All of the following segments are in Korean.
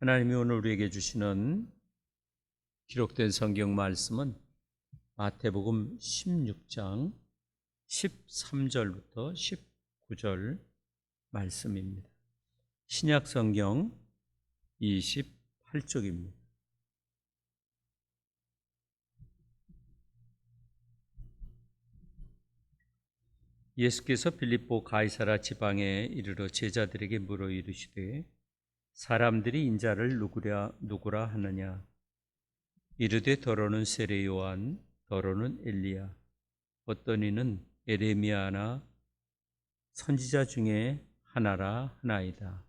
하나님이 오늘 우리에게 주시는 기록된 성경 말씀은 마태복음 16장 13절부터 19절 말씀입니다. 신약 성경 28쪽입니다. 예수께서 빌립보 가이사라 지방에 이르러 제자들에게 물어 이르시되 사람들이 인자를 누구라 하느냐? 이르되 더러는 세례 요한, 더러는 엘리야, 어떤 이는 에레미야나 선지자 중에 하나라 하나이다.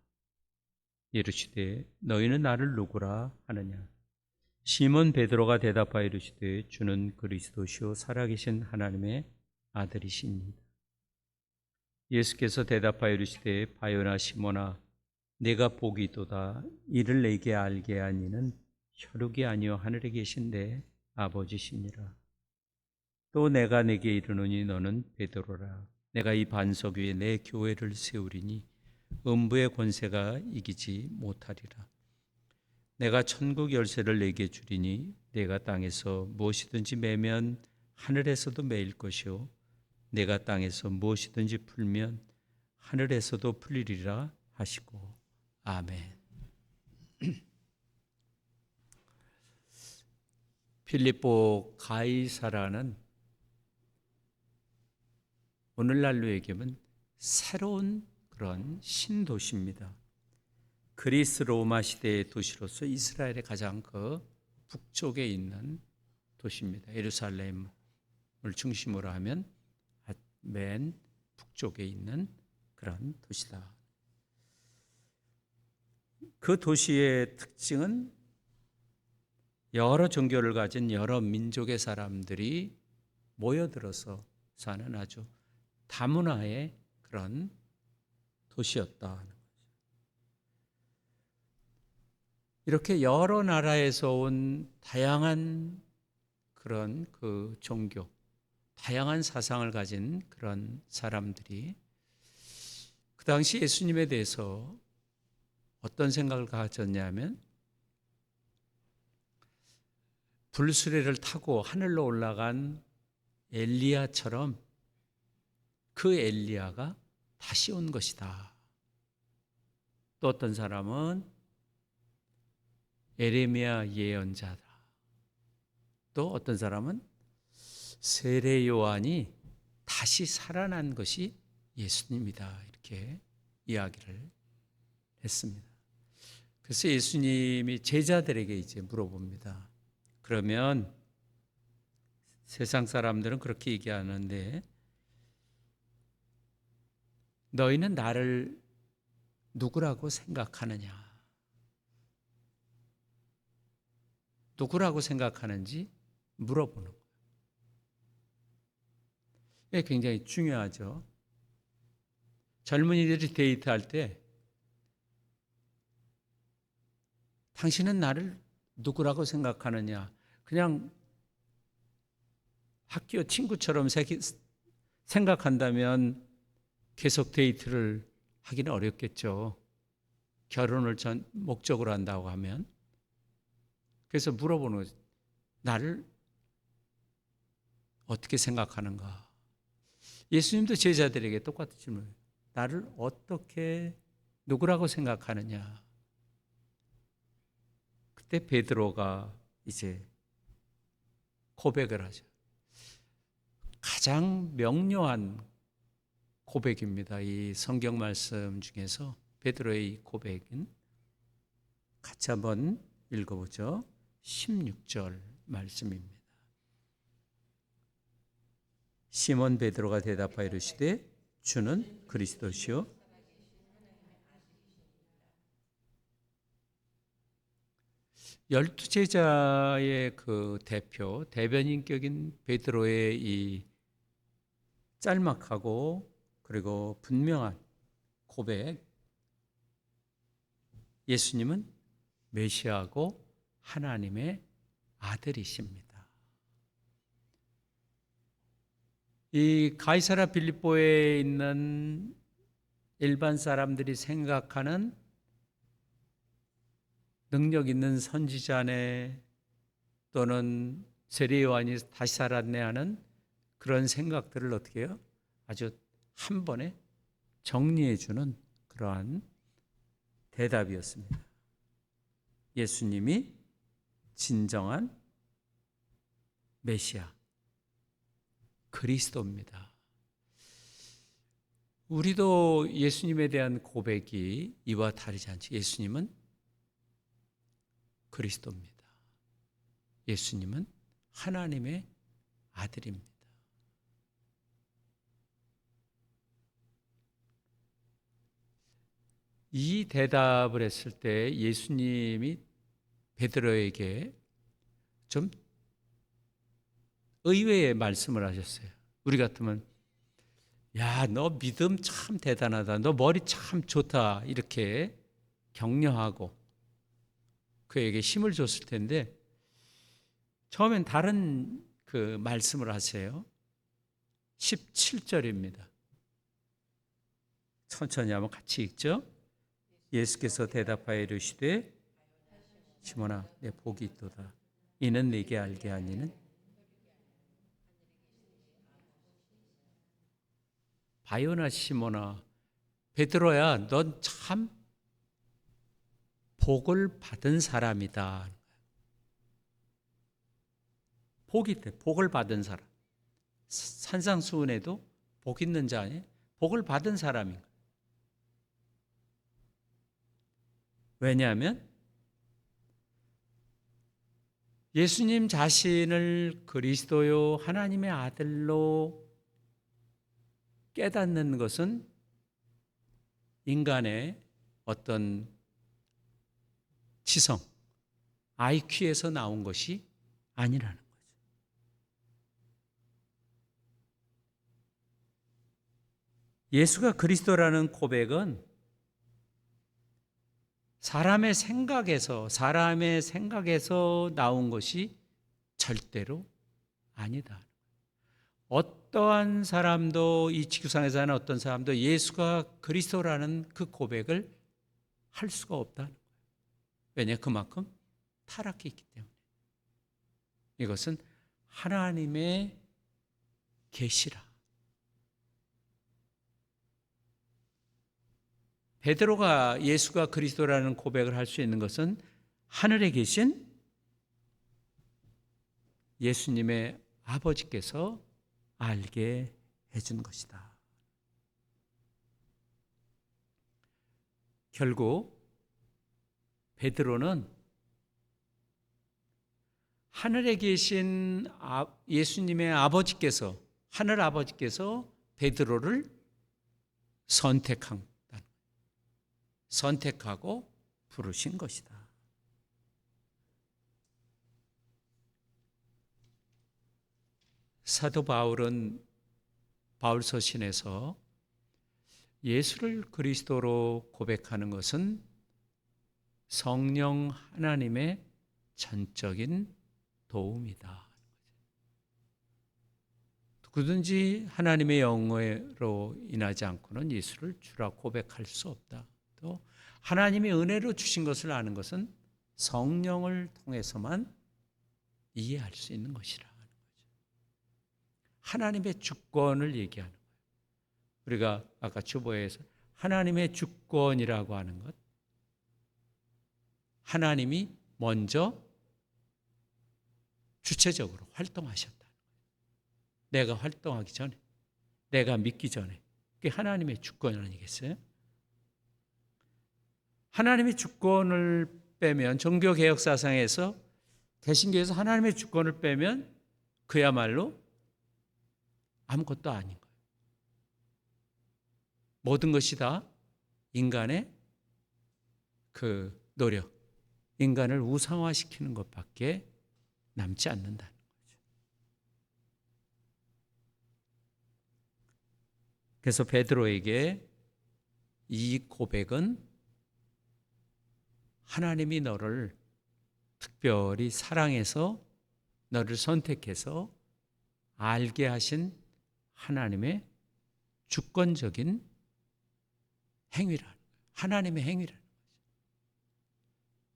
이르시되 너희는 나를 누구라 하느냐? 시몬 베드로가 대답하여 이르시되 주는 그리스도시요 살아계신 하나님의 아들이시니이다. 예수께서 대답하여 이르시되 바요나 시몬아 내가 복이 있도다. 이를 내게 알게 한 이는 혈육이 아니요 하늘에 계신데 아버지시니라. 또 내가 내게 이르노니 너는 베드로라. 내가 이 반석 위에 내 교회를 세우리니 음부의 권세가 이기지 못하리라. 내가 천국 열쇠를 내게 주리니 내가 땅에서 무엇이든지 매면 하늘에서도 매일 것이요 내가 땅에서 무엇이든지 풀면 하늘에서도 풀리리라 하시고 아멘. 빌립보 가이사라는 오늘날로 얘기하면 새로운 그런 신도시입니다. 그리스 로마 시대의 도시로서 이스라엘의 가장 그 북쪽에 있는 도시입니다. 예루살렘을 중심으로 하면 맨 북쪽에 있는 그런 도시다. 그 도시의 특징은 여러 종교를 가진 여러 민족의 사람들이 모여들어서 사는 아주 다문화의 그런 도시였다. 이렇게 여러 나라에서 온 다양한 그런 그 종교, 다양한 사상을 가진 그런 사람들이 그 당시 예수님에 대해서 어떤 생각을 가졌냐면 불수레를 타고 하늘로 올라간 엘리야처럼 그 엘리야가 다시 온 것이다. 또 어떤 사람은 에레미야 예언자다. 또 어떤 사람은 세례 요한이 다시 살아난 것이 예수님이다. 이렇게 이야기를 했습니다. 그래서 예수님이 제자들에게 이제 물어봅니다. 그러면 세상 사람들은 그렇게 얘기하는데 너희는 나를 누구라고 생각하느냐? 누구라고 생각하는지 물어보는 거예요. 이게 굉장히 중요하죠. 젊은이들이 데이트할 때 당신은 나를 누구라고 생각하느냐? 그냥 학교 친구처럼 생각한다면 계속 데이트를 하기는 어렵겠죠. 결혼을 목적으로 한다고 하면. 그래서 물어보는 거죠. 나를 어떻게 생각하는가? 예수님도 제자들에게 똑같은 질문을 나를 어떻게 누구라고 생각하느냐? 그때 베드로가 이제 고백을 하죠. 가장 명료한 고백입니다. 이 성경 말씀 중에서 베드로의 이 고백은 같이 한번 읽어보죠. 16절 말씀입니다. 시몬 베드로가 대답하여 이르시되 주는 그리스도시요 열두 제자의 그 대변인격인 베드로의 이 짤막하고 그리고 분명한 고백, 예수님은 메시아고 하나님의 아들이십니다. 이 가이사라 빌립보에 있는 일반 사람들이 생각하는 능력 있는 선지자네 또는 세례 요한이 다시 살았네 하는 그런 생각들을 어떻게 해요? 아주 한 번에 정리해 주는 그러한 대답이었습니다. 예수님이 진정한 메시아, 그리스도입니다. 우리도 예수님에 대한 고백이 이와 다르지 않죠. 예수님은 그리스도입니다. 예수님은 하나님의 아들입니다. 이 대답을 했을 때 예수님이 베드로에게 좀 의외의 말씀을 하셨어요. 우리 같으면 야, 너 믿음 참 대단하다. 너 머리 참 좋다. 이렇게 격려하고 그에게 힘을 줬을 텐데 처음엔 다른 그 말씀을 하세요. 17절입니다. 천천히 한번 같이 읽죠. 예수께서 대답하여 이르시되 시몬아 내 복이 있도다. 이는 네게 알게 하니는 바요나 시몬아 베드로야 넌 참 복을 받은 사람이다. 복이 있대. 복을 받은 사람. 산상수훈에도 복 있는 자 아니에요? 복을 받은 사람인 거예요. 왜냐하면 예수님 자신을 그리스도요 하나님의 아들로 깨닫는 것은 인간의 어떤 지성, IQ에서 나온 것이 아니라는 거죠. 예수가 그리스도라는 고백은 사람의 생각에서 나온 것이 절대로 아니다. 어떠한 사람도 이 지구상에 사는 어떤 사람도 예수가 그리스도라는 그 고백을 할 수가 없다는 거예요. 왜냐? 그만큼 타락했기 때문에. 이것은 하나님의 계시라. 베드로가 예수가 그리스도라는 고백을 할 수 있는 것은 하늘에 계신 예수님의 아버지께서 알게 해준 것이다. 결국 베드로는 하늘에 계신 예수님의 아버지께서, 하늘 아버지께서 베드로를 선택하고 부르신 것이다. 사도 바울은 바울서신에서 예수를 그리스도로 고백하는 것은 성령 하나님의 전적인 도움이다. 누구든지 하나님의 영으로 인하지 않고는 예수를 주라 고백할 수 없다. 또 하나님의 은혜로 주신 것을 아는 것은 성령을 통해서만 이해할 수 있는 것이라 하는 거죠. 하나님의 주권을 얘기하는 거예요. 우리가 아까 주보에서 하나님의 주권이라고 하는 것, 하나님이 먼저 주체적으로 활동하셨다. 내가 활동하기 전에, 내가 믿기 전에. 그게 하나님의 주권 아니겠어요? 하나님의 주권을 빼면, 종교개혁 사상에서 개신교에서 하나님의 주권을 빼면 그야말로 아무것도 아닌 거예요. 모든 것이 다 인간의 그 노력, 인간을 우상화시키는 것밖에 남지 않는다는 거죠. 그래서 베드로에게 이 고백은 하나님이 너를 특별히 사랑해서 너를 선택해서 알게 하신 하나님의 주권적인 행위라는 거예요. 하나님의 행위라는 거죠.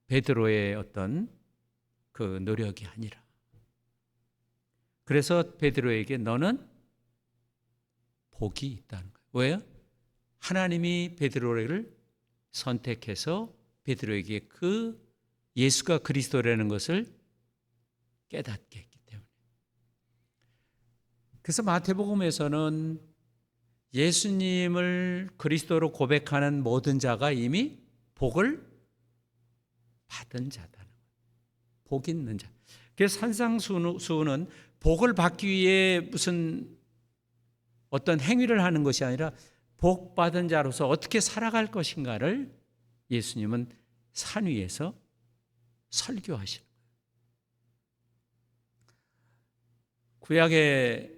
베드로의 어떤 그 노력이 아니라, 그래서 베드로에게 너는 복이 있다는 거예요. 왜요? 하나님이 베드로를 선택해서 베드로에게 그 예수가 그리스도라는 것을 깨닫게 했기 때문에. 그래서 마태복음에서는 예수님을 그리스도로 고백하는 모든 자가 이미 복을 받은 자다는 거예요. 복 있는 자. 그래서 산상수훈은 복을 받기 위해 무슨 어떤 행위를 하는 것이 아니라 복 받은 자로서 어떻게 살아갈 것인가를 예수님은 산 위에서 설교하시는 거예요. 구약의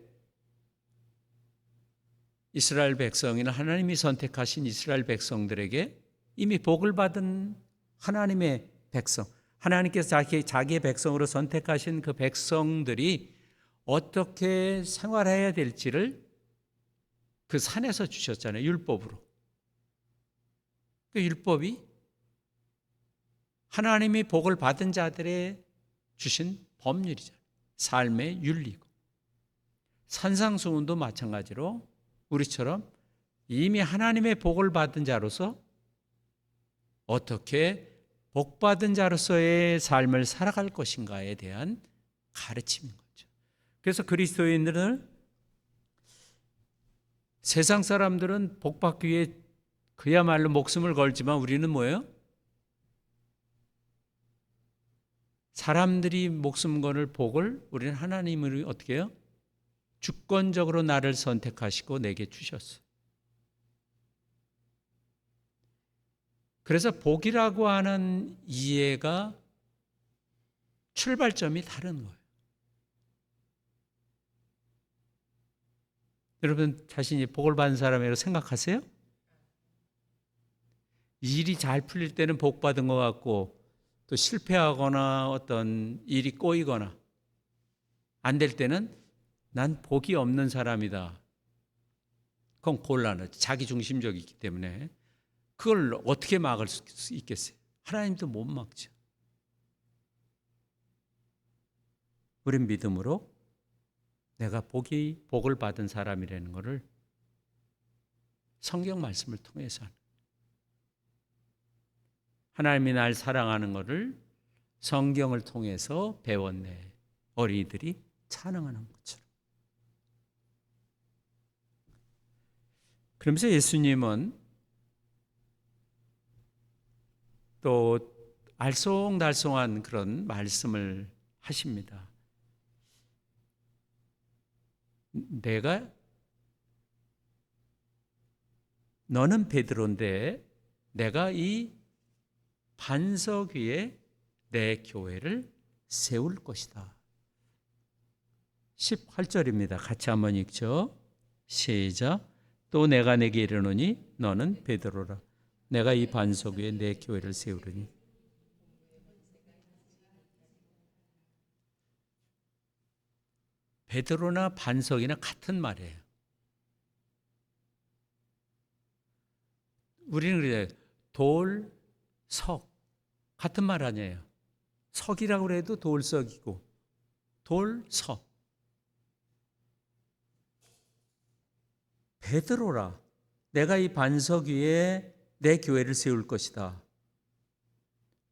이스라엘 백성이나 하나님이 선택하신 이스라엘 백성들에게 이미 복을 받은 하나님의 백성, 하나님께서 자기의 백성으로 선택하신 그 백성들이 어떻게 생활해야 될지를 그 산에서 주셨잖아요. 율법으로. 그 율법이 하나님이 복을 받은 자들의 주신 법률이잖아요. 삶의 윤리고. 산상수훈도 마찬가지로 우리처럼 이미 하나님의 복을 받은 자로서 어떻게 복받은 자로서의 삶을 살아갈 것인가에 대한 가르침인 거죠. 그래서 그리스도인들은, 세상 사람들은 복받기 위해 그야말로 목숨을 걸지만 우리는 뭐예요? 사람들이 목숨 거는 복을 우리는 하나님을 어떻게 해요? 주권적으로 나를 선택하시고 내게 주셨어요. 그래서 복이라고 하는 이해가 출발점이 다른 거예요. 여러분 자신이 복을 받은 사람이라고 생각하세요? 일이 잘 풀릴 때는 복 받은 것 같고, 또 실패하거나 어떤 일이 꼬이거나 안 될 때는 난 복이 없는 사람이다. 그건 곤란하죠. 자기중심적이기 때문에. 그걸 어떻게 막을 수 있겠어요? 하나님도 못 막죠. 우린 믿음으로 내가 복을 받은 사람이라는 것을 성경 말씀을 통해서 하나님이 날 사랑하는 것을 성경을 통해서 배웠네. 어린이들이 찬양하는 것처럼. 그러면서 예수님은 또 알쏭달쏭한 그런 말씀을 하십니다. 너는 베드로인데 내가 이 반석 위에 내 교회를 세울 것이다. 18절입니다. 같이 한번 읽죠. 시작. 또 내가 내게 이르노니 너는 베드로라. 내가 이 반석 위에 내 교회를 세우리니. 베드로나 반석이나 같은 말이에요. 우리는 그래요. 돌, 석 같은 말 아니에요. 석이라고 해도 돌석이고 돌, 석. 베드로라. 내가 이 반석 위에 내 교회를 세울 것이다.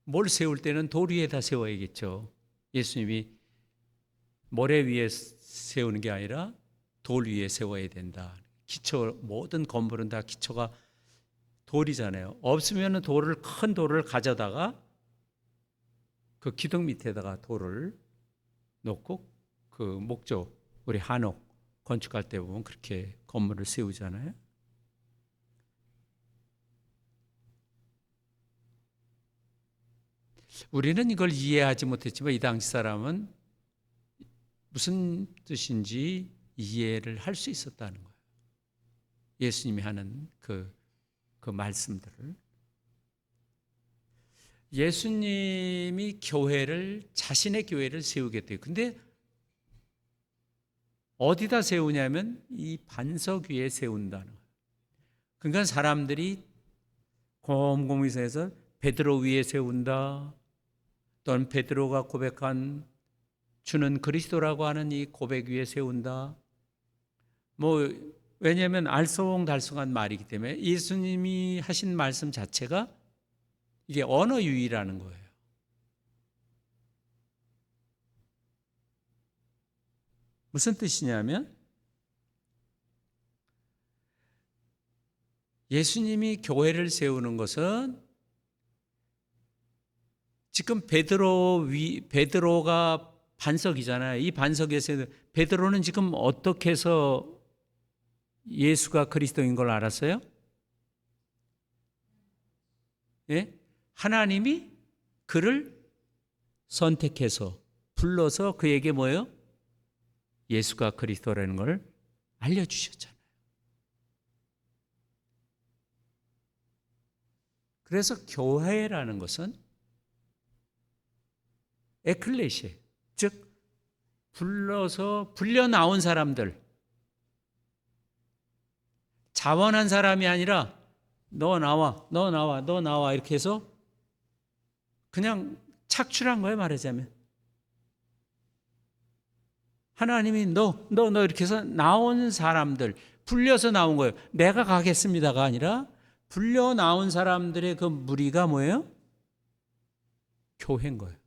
뭘 세울 때는 돌 위에다 세워야겠죠. 예수님이 모래 위에 세우는 게 아니라 돌 위에 세워야 된다. 기초, 모든 건물은 다 기초가 돌이잖아요. 없으면 큰 돌을 가져다가 그 기둥 밑에다가 돌을 놓고 그 목조, 우리 한옥 건축할 때 보면 그렇게 건물을 세우잖아요. 우리는 이걸 이해하지 못했지만 이 당시 사람은 무슨 뜻인지 이해를 할 수 있었다는 거예요. 예수님이 하는 그 말씀들을. 예수님이 자신의 교회를 세우겠대요. 근데 어디다 세우냐면 이 반석 위에 세운다는 거예요. 그러니까 사람들이 곰곰이 세서 베드로 위에 세운다, 또는 베드로가 고백한 주는 그리스도라고 하는 이 고백 위에 세운다. 왜냐하면 알쏭달쏭한 말이기 때문에 예수님이 하신 말씀 자체가 이게 언어 유희라는 거예요. 무슨 뜻이냐면 예수님이 교회를 세우는 것은 지금 베드로가 반석이잖아요. 이 반석에서 베드로는 지금 어떻게 해서 예수가 그리스도인 걸 알았어요? 예? 하나님이 그를 선택해서 불러서 그에게 뭐예요? 예수가 그리스도라는 걸 알려주셨잖아요. 그래서 교회라는 것은 에클레시아, 즉 불려 나온 사람들, 자원한 사람이 아니라 너 나와 이렇게 해서 그냥 착출한 거예요. 말하자면 하나님이 너 이렇게 해서 나온 사람들, 불려서 나온 거예요. 내가 가겠습니다가 아니라 불려 나온 사람들의 그 무리가 뭐예요? 교회인 거예요.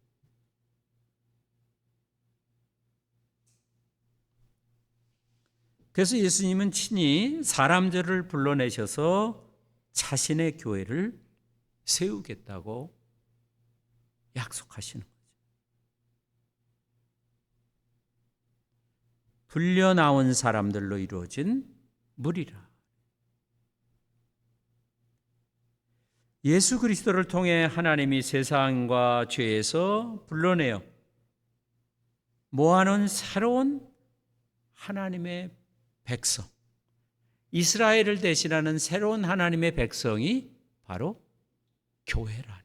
그래서 예수님은 친히 사람들을 불러내셔서 자신의 교회를 세우겠다고 약속하시는 거죠. 불려 나온 사람들로 이루어진 무리라. 예수 그리스도를 통해 하나님이 세상과 죄에서 불러내어 모아놓은 새로운 하나님의 백성, 이스라엘을 대신하는 새로운 하나님의 백성이 바로 교회라는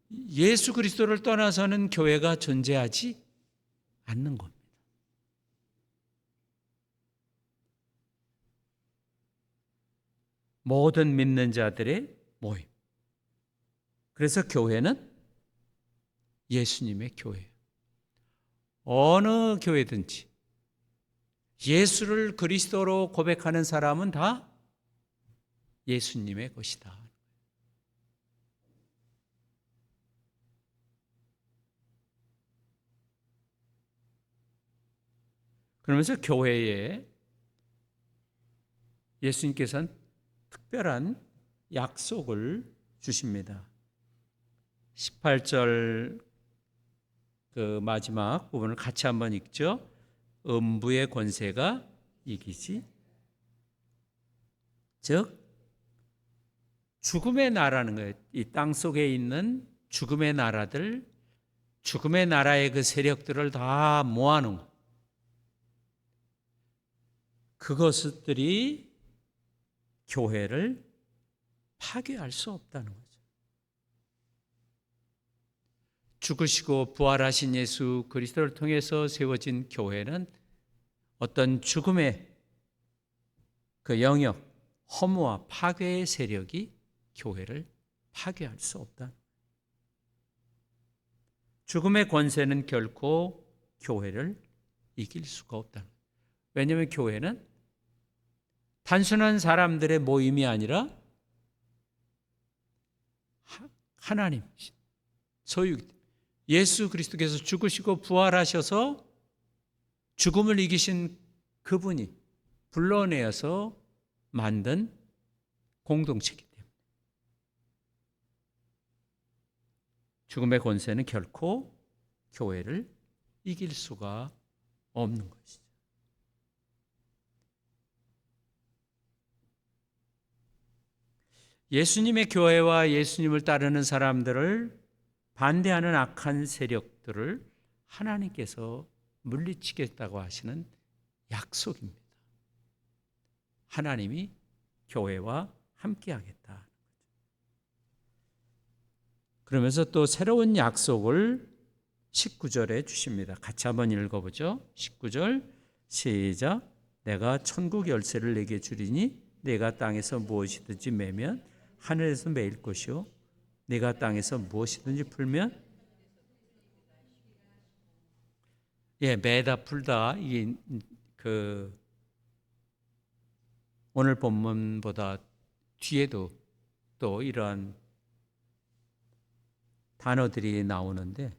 거예요. 예수 그리스도를 떠나서는 교회가 존재하지 않는 겁니다. 모든 믿는 자들의 모임. 그래서 교회는 예수님의 교회예요. 어느 교회든지 예수를 그리스도로 고백하는 사람은 다 예수님의 것이다. 그러면서 교회에 예수님께서는 특별한 약속을 주십니다. 18절 그 마지막 부분을 같이 한번 읽죠. 음부의 권세가 이기지. 즉 죽음의 나라는 거예요. 이 땅 속에 있는 죽음의 나라들, 죽음의 나라의 그 세력들을 다 모아놓은 거. 그것들이 교회를 파괴할 수 없다는 거죠. 죽으시고 부활하신 예수 그리스도를 통해서 세워진 교회는 어떤 죽음의 그 영역, 허무와 파괴의 세력이 교회를 파괴할 수 없다. 죽음의 권세는 결코 교회를 이길 수가 없다. 왜냐하면 교회는 단순한 사람들의 모임이 아니라 하나님 소유, 예수 그리스도께서 죽으시고 부활하셔서 죽음을 이기신 그분이 불러내어서 만든 공동체이기 때문에 죽음의 권세는 결코 교회를 이길 수가 없는 것이죠. 예수님의 교회와 예수님을 따르는 사람들을 반대하는 악한 세력들을 하나님께서 물리치겠다고 하시는 약속입니다. 하나님이 교회와 함께하겠다. 그러면서 또 새로운 약속을 19절에 주십니다. 같이 한번 읽어보죠. 19절 시작. 내가 천국 열쇠를 내게 주리니 내가 땅에서 무엇이든지 매면 하늘에서 매일 것이요 네가 땅에서 무엇이든지 풀면 매다 풀다 이게 그 오늘 본문보다 뒤에도 또 이러한 단어들이 나오는데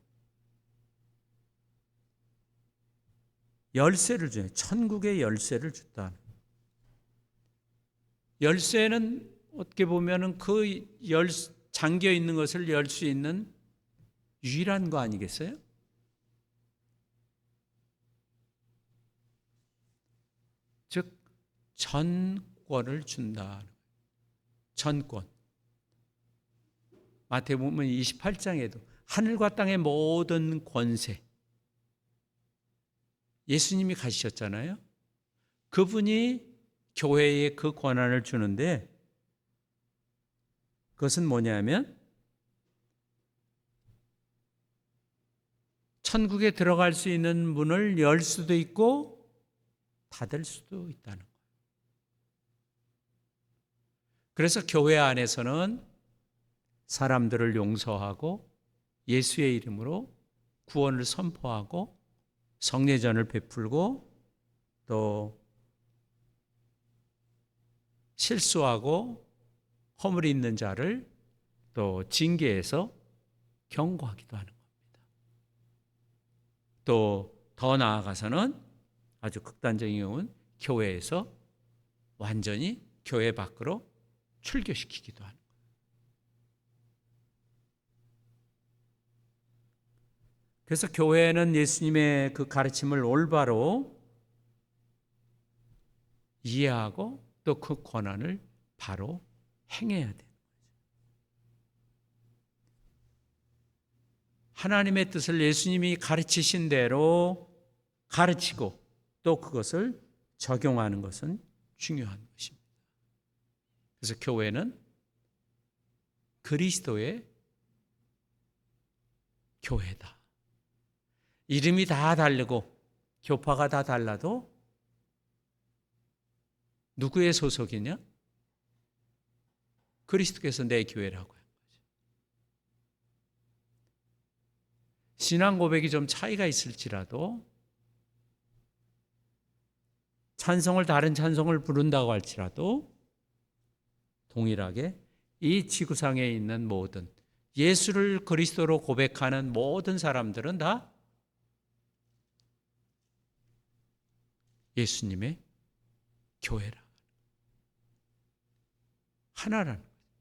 열쇠를 주네. 천국의 열쇠를 줬다. 열쇠는 어떻게 보면은 그 잠겨 있는 것을 열 수 있는 유일한 거 아니겠어요? 즉 전권을 준다. 전권. 마태복음 28장에도 하늘과 땅의 모든 권세 예수님이 가지셨잖아요. 그분이 교회에 그 권한을 주는데 그것은 뭐냐면 천국에 들어갈 수 있는 문을 열 수도 있고 닫을 수도 있다는 거예요. 그래서 교회 안에서는 사람들을 용서하고 예수의 이름으로 구원을 선포하고 성례전을 베풀고 또 실수하고 허물이 있는 자를 또 징계해서 경고하기도 하는 겁니다. 또 더 나아가서는 아주 극단적인 경우는 교회에서 완전히 교회 밖으로 출교시키기도 하는 거예요. 그래서 교회는 예수님의 그 가르침을 올바로 이해하고 또 그 권한을 바로 행해야 돼요. 하나님의 뜻을 예수님이 가르치신 대로 가르치고 또 그것을 적용하는 것은 중요한 것입니다. 그래서 교회는 그리스도의 교회다. 이름이 다 다르고 교파가 다 달라도 누구의 소속이냐? 그리스도께서 내 교회라고 한 거죠. 신앙 고백이 좀 차이가 있을지라도 다른 찬송을 부른다고 할지라도 동일하게 이 지구상에 있는 모든 예수를 그리스도로 고백하는 모든 사람들은 다 예수님의 교회라.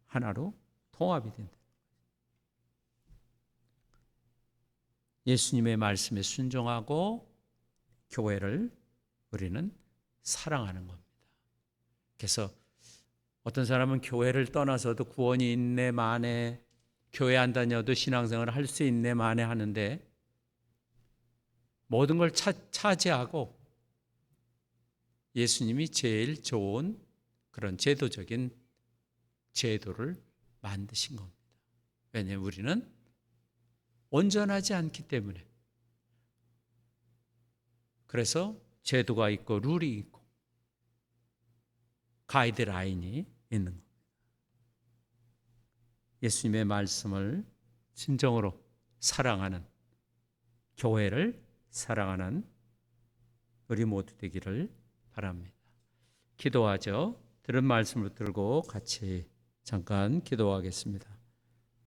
하나로 통합이 된다. 예수님의 말씀에 순종하고 교회를 우리는 사랑하는 겁니다. 그래서 어떤 사람은 교회를 떠나서도 구원이 있네 마네, 교회 안 다녀도 신앙생활을 할 수 있네 마네 하는데 모든 걸 차지하고 예수님이 제일 좋은 그런 제도적인 제도를 만드신 겁니다. 왜냐하면 우리는 온전하지 않기 때문에. 그래서 제도가 있고 룰이 있고 가이드라인이 있는 겁니다. 예수님의 말씀을 진정으로 사랑하는 교회를 사랑하는 우리 모두 되기를 바랍니다. 기도하죠. 들은 말씀을 들고 같이 잠깐 기도하겠습니다.